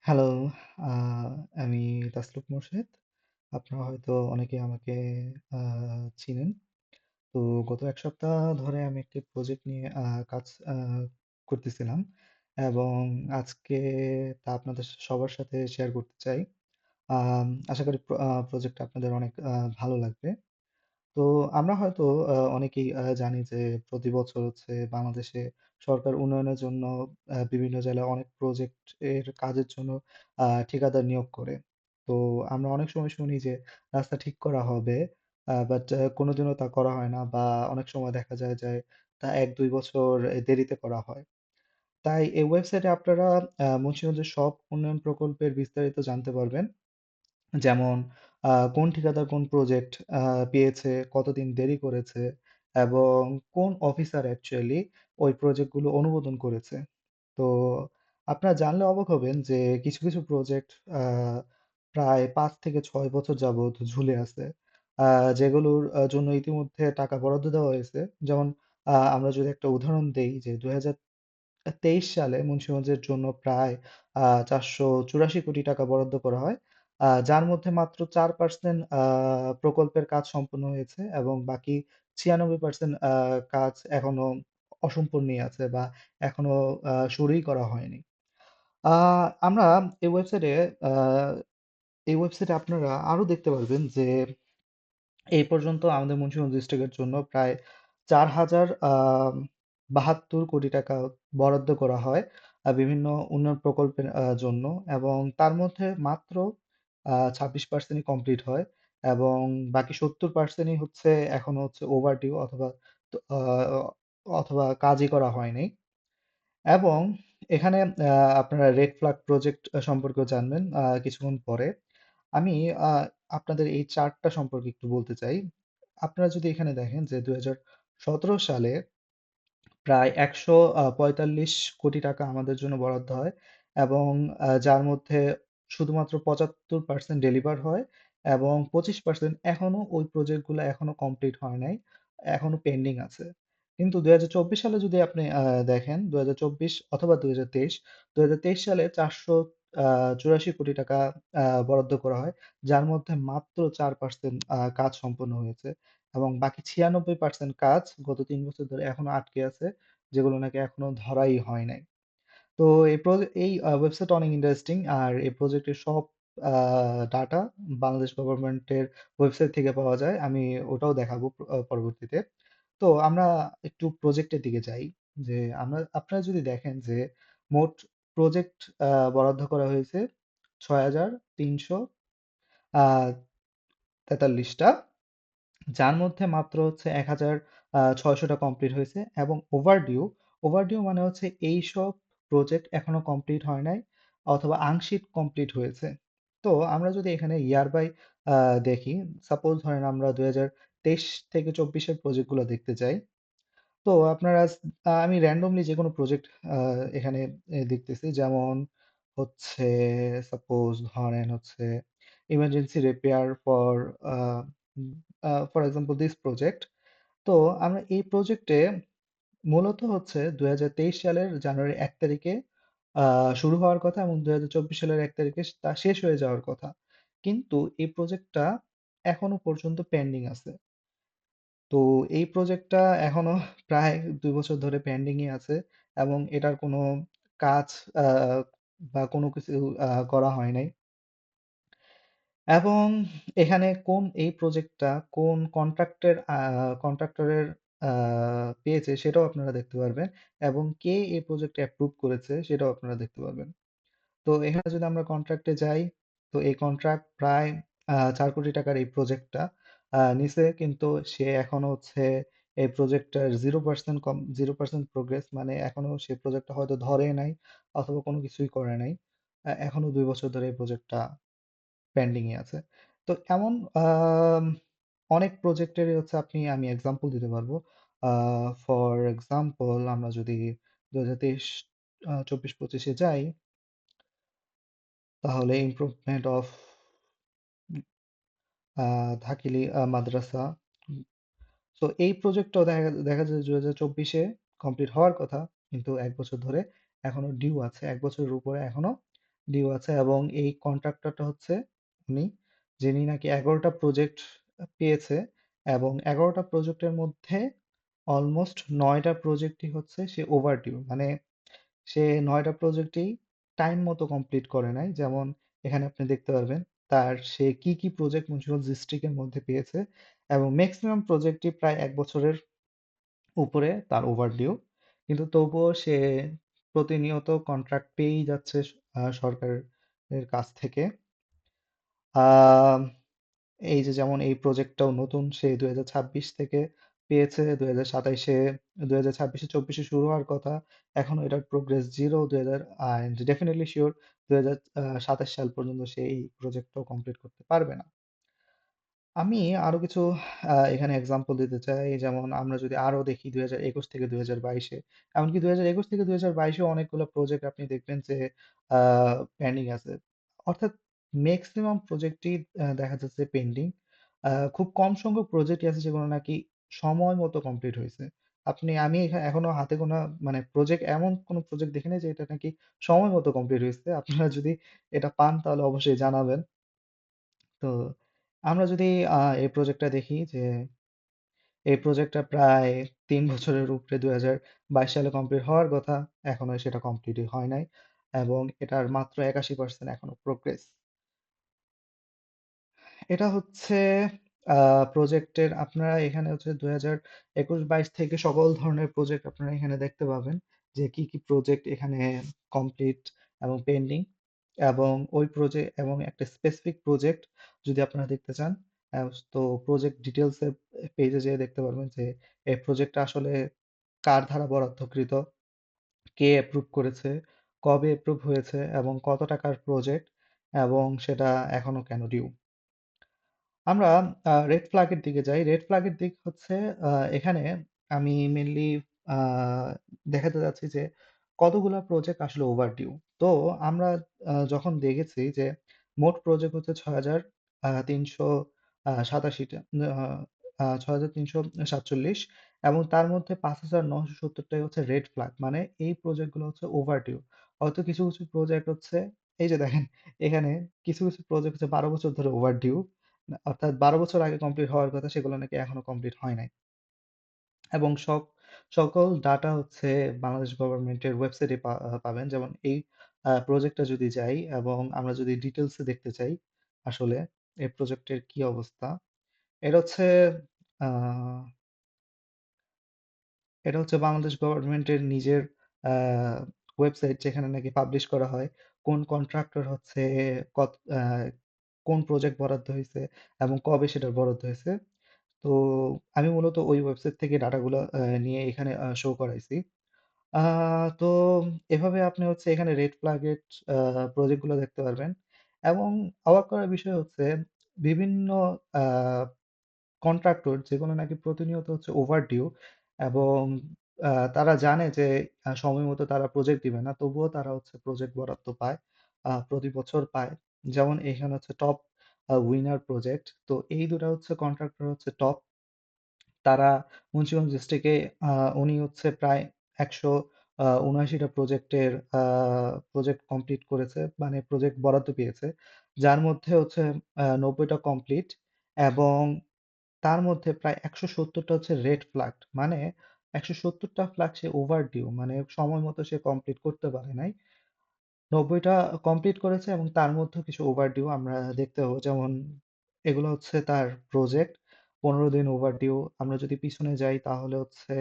Hello, আ আমি তাসলুক মোর্শেদ। আপনারা হয়তো অনেকেই আমাকে আ চিনেন। তো গত ১ সপ্তাহ ধরে আমি একটি প্রজেক্ট নিয়ে কাজ করতেছিলাম এবং আজকে তা আপনাদের সবার সাথে শেয়ার করতে চাই। আশা করি প্রজেক্টটা আপনাদের অনেক ভালো লাগবে। তো আমরা হয়তো অনেকেই জানি যে প্রতি বছর হচ্ছে বাংলাদেশে সরকার উন্নয়নের জন্য বিভিন্ন জেলায় অনেক প্রজেক্ট এর কাজের জন্য ঠিকাদার নিয়োগ করে। তো আমরা অনেক সময় শুনি যে রাস্তা ঠিক করা হবে। বাট কোনোদিনও তা করা হয় না বা অনেক সময় দেখা যায় যে তা ১-২ বছর দেরিতে করা হয়। তাই এই ওয়েবসাইটে আপনারা মুন্সিগঞ্জের সব উন্নয়ন প্রকল্পের বিস্তারিত জানতে পারবেন। যেমন কোন ঠিকাদার কোন প্রজেক্ট আ পেয়েছে, কতদিন দেরি করেছে এবং কোন অফিসার অ্যাকচুয়ালি ওই প্রজেক্টগুলো অনুমোদন করেছে। তো আপনারা জানলে অবাক হবেন যে কিছু প্রজেক্ট আ প্রায় ৫ থেকে ৬ বছর যাবৎ ঝুলে আছে। আ যেগুলোর জন্য ইতিমধ্যে টাকা বরাদ্দ দেওয়া হয়েছে। যেমন আমরা যদি একটা উদাহরণ দেই যে ২০২৩ সালে মুন্সিগঞ্জের জন্য প্রায় ৪৮৪ কোটি টাকা বরাদ্দ করা হয়। যার মধ্যে মাত্র ৪% প্রকল্পের কাজ সম্পন্ন হয়েছে এবং বাকি ৯৬% কাজ এখনো অসম্পূর্ণই আছে বা এখনো শুরুই করা হয়নি। আ আমরা এই ওয়েবসাইটে আ এই ওয়েবসাইটে আপনারা আরো দেখতে পারবেন যে এই পর্যন্ত আমাদের মুন্সিগঞ্জ ডিস্ট্রিক্টের জন্য প্রায় ৪,০৭২ কোটি টাকা বরাদ্দ করা হয় বিভিন্ন উন্নয়ন প্রকল্পের জন্য এবং তার মধ্যে মাত্র ২৬% ই কমপ্লিট হয় এবং বাকি ৭০% ই হচ্ছে এখনো হচ্ছে ওভারডিউ তো আ অথবা কাজই করা হয়নি। এবং এখানে আপনারা রেড ফ্ল্যাগ প্রজেক্ট সম্পর্কেও জানবেন কিছুক্ষণ পরে। আমি আ আপনাদের এই চার্টটা সম্পর্কে একটু বলতে চাই। আপনারা যদি এখানে দেখেন যে ২০১৭ সালে প্রায় ১৪৫ কোটি টাকা আমাদের জন্য বরাদ্দ হয় এবং যার মধ্যে শুধুমাত্র ৭৫% ডেলিভার হয় এবং ২৫% এখনো ওই প্রজেক্টগুলো এখনো কমপ্লিট হয় নাই। এখনো পেন্ডিং আছে। কিন্তু ২০২৪ সালে যদি আপনি দেখেন ২০২৪ অথবা ২০২৩, ২০২৩ সালে ৪৮৪ কোটি টাকা বরাদ্দ করা হয়। যার মধ্যে মাত্র ৪% কাজ সম্পন্ন হয়েছে এবং বাকি ৯৬% কাজ গত ৩ বছর ধরে এখনো আটকে আছে। যেগুলো নাকি এখনো ধরাই হয় নাই। তো এই ওয়েবসাইটটা অনেক ইন্টারেস্টিং। আর এই প্রজেক্টের সব আ ডাটা বাংলাদেশ গভর্নমেন্টের ওয়েবসাইট থেকে পাওয়া যায়। আমি ওটাও দেখাবো পরবর্তীতে। তো আমরা একটু প্রজেক্টের দিকে যাই। যে আপনারা যদি দেখেন যে মোট প্রজেক্ট বরাদ্দ করা হয়েছে ৬,৩০০ আ ৪৩ টা। যার মধ্যে মাত্র হচ্ছে ১,৬০০ টা কমপ্লিট হয়েছে এবং ওভারডিউ মানে হচ্ছে এইসব প্রজেক্ট এখনো কমপ্লিট হয় নাই অথবা আংশিক কমপ্লিট হয়েছে। তো আমরা যদি এখানে ইয়ার বাই আ দেখি, সাপোজ ধরেন আমরা ২০২৩ থেকে ২৪ এর প্রজেক্টগুলো দেখতে চাই। তো আপনারা আমি randomly যেকোনো প্রজেক্ট আ এখানে দেখতেছি। যেমন হচ্ছে সাপোজ ধরেন হচ্ছে emergency repair a for example this project. তো আমরা এই প্রজেক্টে মূলত হচ্ছে ২০২৩ সালের জানুয়ারি ১ তারিখে আ শুরু হওয়ার কথা এবং ২০২৪ সালের ১ তারিখে তা শেষ হয়ে যাওয়ার কথা। কিন্তু এই প্রজেক্টটা এখনো পর্যন্ত পেন্ডিং আছে। তো এই প্রজেক্টটা এখনো প্রায় ২ বছর ধরে পেন্ডিং ই আছে এবং এটার কোনো কাজ আ বা কোনো কিছু করা হয় নাই। এবং এখানে এই প্রজেক্টটা কোন কন্ট্রাক্টরের আ পেয়েছে সেটাও আপনারা দেখতে পারবেন এবং কে এই প্রজেক্টটা অ্যাপ্রুভ করেছে সেটাও আপনারা দেখতে পারবেন। তো এখানে যদি আমরা কন্ট্রাক্টে যাই, তো এই কন্ট্রাক্ট প্রায় ৪ কোটি টাকার এই প্রজেক্টটা নিছে কিন্তু সে এখনো হচ্ছে এই প্রজেক্টটার 0% প্রোগ্রেস মানে এখনো সে প্রজেক্টটা হয়তো ধরে নাই অথবা কোনো কিছুই করে নাই। এখনো ২ বছর ধরে এই প্রজেক্টটা পেন্ডিং এ আছে। তো এমন অনেক প্রজেক্টেরই হচ্ছে আমি এক্সাম্পল দিতে পারবো। আ ফর এক্সাম্পল আমরা যদি ২০২৩ ২৪-২৫ এ যাই তাহলে ইমপ্রুভমেন্ট অফ ধাকিলি মাদ্রাসা। সো এই প্রজেক্টটাও দেখা যায় ২০২৪ এ কমপ্লিট হওয়ার কথা। কিন্তু ১ বছর ধরে এখনো ডিউ আছে। ১ বছরের উপরে এখনো ডিউ আছে এবং এই কন্ট্রাক্টরটা হচ্ছে উনি, যিনি নাকি 11টা প্রজেক্ট পেয়েছে এবং 11টা প্রজেক্টের মধ্যে অলমোস্ট 9টা প্রজেক্টই হচ্ছে সে ওভার ডিউ, মানে সে 9টা প্রজেক্টই টাইম মতো কমপ্লিট করে নাই। যেমন এখানে আপনি দেখতে পারবেন সে কি কি প্রজেক্ট মুন্সিগঞ্জ ডিস্ট্রিক্টের মধ্যে পেয়েছে এবং ম্যাক্সিমাম প্রজেক্টই প্রায় 1 বছরের উপরে তার ওভারডিউ, কিন্তু তবুও সে প্রতিনিয়ত কন্ট্রাক্ট পেয়েই যাচ্ছে সরকারের কাছ থেকে। আহ, এই যে যেমন এই প্রজেক্টটাও নতুন, সে 2026 থেকে পেয়েছে, 2027-এ, 2026-এ 24-এ শুরু হওয়ার কথা, এখনো এটার প্রোগ্রেস জিরো। 2000 ডেফিনেটলি শিওর 2027 সাল পর্যন্ত সে এই প্রজেক্টটাও কমপ্লিট করতে পারবে না। আমি আরো কিছু এখানে এক্সাম্পল দিতে চাই, যেমন আমরা যদি আরো দেখি 2021 থেকে 2022-এ, এমনকি 2021 থেকে 2022-এ অনেকগুলো প্রজেক্ট আপনি দেখবেন যে পেন্ডিং আছে, অর্থাৎ ম্যাক্সিমাম প্রজেক্টই দেখা যাচ্ছে পেন্ডিং। খুব কম সংখ্যক প্রজেক্টই আছে যেগুলো নাকি সময় মতো কমপ্লিট হয়েছে। আমি এখনো হাতে গোনা মানে প্রজেক্ট, এমন কোনো প্রজেক্ট দেখিনি যে এটা নাকি সময় মতো কমপ্লিট হয়েছে। আপনারা যদি এটা পান তাহলে অবশ্যই জানাবেন। তো আমরা যদি এই প্রজেক্টটা দেখি যে এই প্রজেক্টটা প্রায় 3 বছরের উপরে, 2022 সালে কমপ্লিট হওয়ার কথা, এখনো সেটা কমপ্লিটই হয় নাই এবং এটার মাত্র 81% এখনো প্রোগ্রেস। এটা হচ্ছে প্রজেক্টের, আপনারা এখানে হচ্ছে 2021-22 থেকে সকল ধরনের প্রজেক্ট আপনারা এখানে দেখতে পাবেন যে কি কি প্রজেক্ট এখানে কমপ্লিট এবং পেন্ডিং, এবং ওই প্রজেক্ট এবং একটা স্পেসিফিক প্রজেক্ট যদি আপনারা দেখতে চান, তো প্রজেক্ট ডিটেলস এর পেজে যেয়ে দেখতে পারবেন যে এই প্রজেক্টটা আসলে কার দ্বারা বরাদ্দকৃত, কে অ্যাপ্রুভ করেছে, কবে অ্যাপ্রুভ হয়েছে এবং কত টাকার প্রজেক্ট এবং সেটা এখনো কেন ডিউ। আমরা রেড ফ্ল্যাগের দিকে যাই। রেড ফ্ল্যাগের দিক হচ্ছে এখানে আমি মেইনলি দেখাতে চাচ্ছি যে কতগুলা প্রজেক্ট আসলে ওভারডিউ। তো আমরা যখন দেখেছি যে মোট প্রজেক্ট হচ্ছে 6,387টা, 6,347, এবং তার মধ্যে 5,970টাই হচ্ছে রেড ফ্ল্যাগ, মানে এই প্রজেক্টগুলো হচ্ছে ওভারডিউ। হয়তো কিছু কিছু প্রজেক্ট হচ্ছে, এই যে দেখেন এখানে কিছু কিছু প্রজেক্ট হচ্ছে 12 বছর ধরে ওভারডিউ, অর্থাৎ 12 বছর আগে কমপ্লিট হওয়ার কথা সেগুলো নাকি এখনো কমপ্লিট হয় নাই। এবং সকল ডাটা হচ্ছে বাংলাদেশ গভর্নমেন্টের ওয়েবসাইটে পাবেন। যেমন এই প্রজেক্টটা যদি যাই এবং আমরা যদি ডিটেলসে দেখতে চাই আসলে এই প্রজেক্টের কি অবস্থা, এটা হচ্ছে আহ, এটা হচ্ছে বাংলাদেশ গভর্নমেন্টের নিজের ওয়েবসাইট, যেখানে নাকি পাবলিশ করা হয় কোন কন্ট্রাক্টর হচ্ছে কত কোন প্রজেক্ট বরাদ্দ হয়েছে এবং কবে সেটা বরাদ্দ হয়েছে। তো আমি মূলত ওই ওয়েবসাইট থেকে ডাটাগুলো নিয়ে এখানে শো করাইছি। তো এভাবে আপনি হচ্ছে এখানে রেড ফ্ল্যাগের প্রজেক্টগুলো দেখতে পারবেন। এবং অবাক করার বিষয় হচ্ছে বিভিন্ন কন্ট্রাক্টর যেগুলো নাকি প্রতিনিয়ত হচ্ছে ওভারডিউ এবং তারা জানে যে সময় মতো তারা প্রজেক্ট দিবে না, তবুও তারা হচ্ছে প্রজেক্ট বরাদ্দ পায়, প্রতি বছর পায়। যেমন এখানে হচ্ছে টপ উইনার প্রজেক্ট, তো এই দুটা হচ্ছে কন্ট্রাক্টর হচ্ছে টপ। তারা মুন্সিগঞ্জ ডিস্ট্রিক্টে উনি হচ্ছে প্রায় 179টা প্রজেক্ট কমপ্লিট করেছে, মানে প্রজেক্ট বরাদ্দ পেয়েছে, যার মধ্যে হচ্ছে 90টা কমপ্লিট এবং তার মধ্যে প্রায় 170টা হচ্ছে রেড ফ্ল্যাগ, মানে 170টা ফ্ল্যাগ সে ওভার ডিউ, মানে সময় মতো সে কমপ্লিট করতে পারে নাই। 90টা কমপ্লিট করেছে এবং তার মধ্যে কিছু ওভার ডিউ আমরা দেখতে পাবো। যেমন এগুলো হচ্ছে তার প্রজেক্ট, 15 দিন ওভার ডিউ। আমরা যদি পিছনে যাই তাহলে হচ্ছে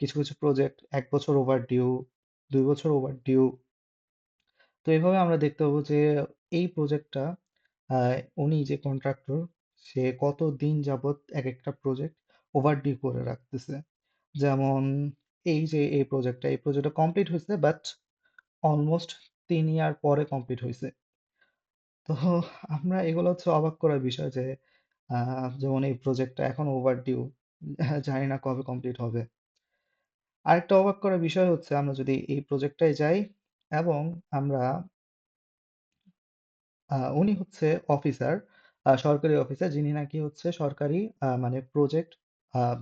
কিছু কিছু প্রজেক্ট 1 বছর ওভার ডিউ, 2 বছর ওভার ডিউ। তো এভাবে আমরা দেখতে পাবো যে এই প্রজেক্টটা, উনি যে কন্ট্রাক্টর, সে কত দিন যাবত এক একটা প্রজেক্ট ওভারডিউ করে রাখতেছে। যেমন এই প্রজেক্টটা কমপ্লিট হয়েছে, বাট অলমোস্ট 3 ইয়ার পরে কমপ্লিট হয়েছে। তো আমরা এগুলো হচ্ছে অবাক করার বিষয় যে যেমন এই প্রজেক্টটা এখন ওভারডিউ, জানি না কবে কমপ্লিট হবে। আরেকটা অবাক করার বিষয় হচ্ছে আমরা যদি এই প্রজেক্টটায় যাই এবং আমরা উনি হচ্ছে অফিসার, সরকারি অফিসার, যিনি নাকি হচ্ছে সরকারি মানে প্রজেক্ট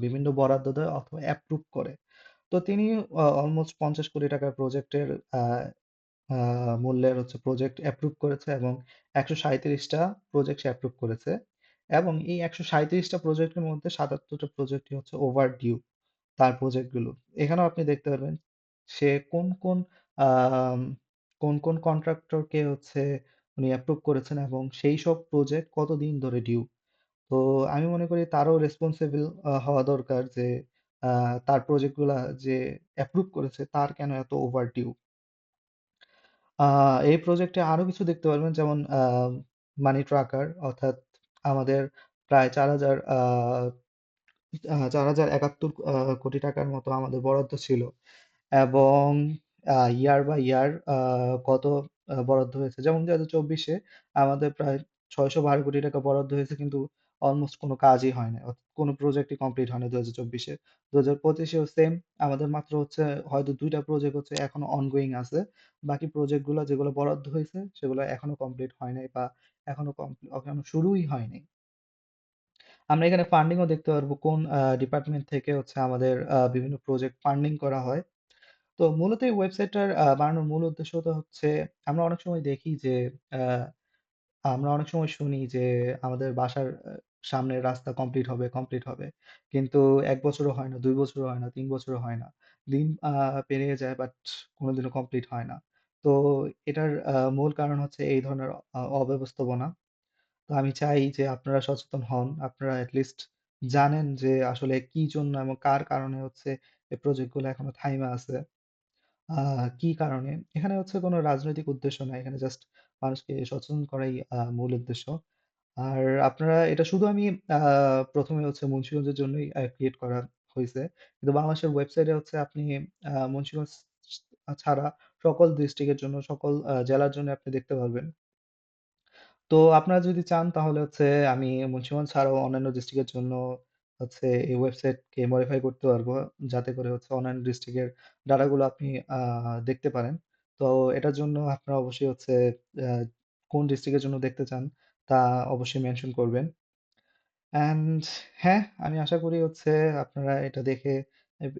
বিভিন্ন বরাদ্দ দেয় অথবা অ্যাপ্রুভ করে। তো তিনি অলমোস্ট 50 কোটি টাকার প্রজেক্টের মূল্যের হচ্ছে প্রজেক্ট অ্যাপ্রুভ করেছে এবং 137টা প্রজেক্ট সে অ্যাপ্রুভ করেছে এবং এই 137টা প্রজেক্টের মধ্যে 77টা প্রজেক্টই হচ্ছে ওভার ডিউ তার প্রজেক্টগুলো। এখানেও আপনি দেখতে পারবেন সে আম কোন কন্ট্রাক্টরকে হচ্ছে উনি অ্যাপ্রুভ করেছেন এবং সেইসব প্রজেক্ট কতদিন ধরে ডিউ। তো আমি মনে করি তারও রেসপন্সিবল হওয়া দরকার যে তার প্রজেক্টগুলা যে অ্যাপ্রুভ করেছে তার কেন এত ওভার ডিউ। আ এই প্রজেক্টে আরো কিছু দেখতে পারবেন যেমন মানি ট্র্যাকার অর্থাৎ আমাদের প্রায় ৪,০৭১ কোটি টাকার মতো আমাদের বরাদ্দ ছিল। এবং ইয়ার বাই ইয়ার কত বরাদ্দ হয়েছে। যেমন ২০২৪-এ আমাদের প্রায় ৬১২ কোটি টাকা বরাদ্দ হয়েছে কিন্তু অলমোস্ট কোনো কাজই হয় নাই। অর্থাৎ কোনো প্রজেক্টই কমপ্লিট হয় না ২০২৪-এ। ২০২৫-এও সেম আমাদের মাত্র হচ্ছে হয়তো ২ টা প্রজেক্ট হচ্ছে এখনো অনগোয়িং আছে। বাকি প্রজেক্টগুলো যেগুলো বরাদ্দ হয়েছে সেগুলো এখনো কমপ্লিট হয় নাই বা এখনো শুরুই হয়নি। আমরা এখানে ফান্ডিং ও দেখতে পারবো কোন ডিপার্টমেন্ট থেকে হচ্ছে আমাদের বিভিন্ন প্রজেক্ট ফান্ডিং করা হয়। তো মূলত এই ওয়েবসাইটটার বানানোর মূল উদ্দেশ্যটা হচ্ছে আমরা অনেক সময় দেখি যে আ আমরা অনেক সময় শুনি যে আমাদের বাসার সামনের রাস্তা কমপ্লিট হবে। কিন্তু ১ বছরও হয় না, ২ বছরও হয় না, ৩ বছরও হয় না। দিন পেরিয়ে যায় বাট কোনদিনও কমপ্লিট হয় না। তো এটার মূল কারণ হচ্ছে এই ধরনের অব্যবস্থাপনা। তো আমি চাই যে আপনারা সচেতন হন। আপনারা এট লিস্ট জানেন যে আসলে কি জন্য এবং কার কারণে হচ্ছে এই প্রজেক্ট গুলো এখনো থাইমা আছে। আ কি কারণে? এখানে হচ্ছে কোনো রাজনৈতিক উদ্দেশ্য নাই। এখানে জাস্ট মানুষকে সচেতন করাই মূল উদ্দেশ্য। আর আপনারা এটা শুধু আমি আ ১ম এ হচ্ছে মুন্সিগঞ্জের জন্যই ক্রিয়েট করা হইছে। কিন্তু বাংলাদেশের ওয়েবসাইটে হচ্ছে আপনি মুন্সিগঞ্জ ছাড়া সকল ডিস্ট্রিক্ট এর জন্য, সকল জেলার জন্য আপনি দেখতে পারবেন। তো আপনারা যদি চান তাহলে হচ্ছে আমি মুন্সিগঞ্জ ছাড়াও অন্যান্য ডিস্ট্রিক্ট এর জন্য হচ্ছে এই ওয়েবসাইটকে মডিফাই করতে পারবো। যাতে করে হচ্ছে অন্যান্য ডিস্ট্রিক্ট এর ডাটাগুলো আপনি আ দেখতে পারেন। তো এটার জন্য আপনারা অবশ্যই হচ্ছে আ কোন ডিস্ট্রিক্ট এর জন্য দেখতে চান তা অবশ্যই মেনশন করবেন। অ্যান্ড হ্যাঁ, আমি আশা করি হচ্ছে আপনারা এটা দেখে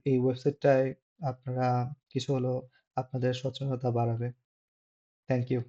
এই ওয়েবসাইটটায় আপনারা কিছু হলেও আপনাদের সচেতনতা বাড়াবে। Thank you.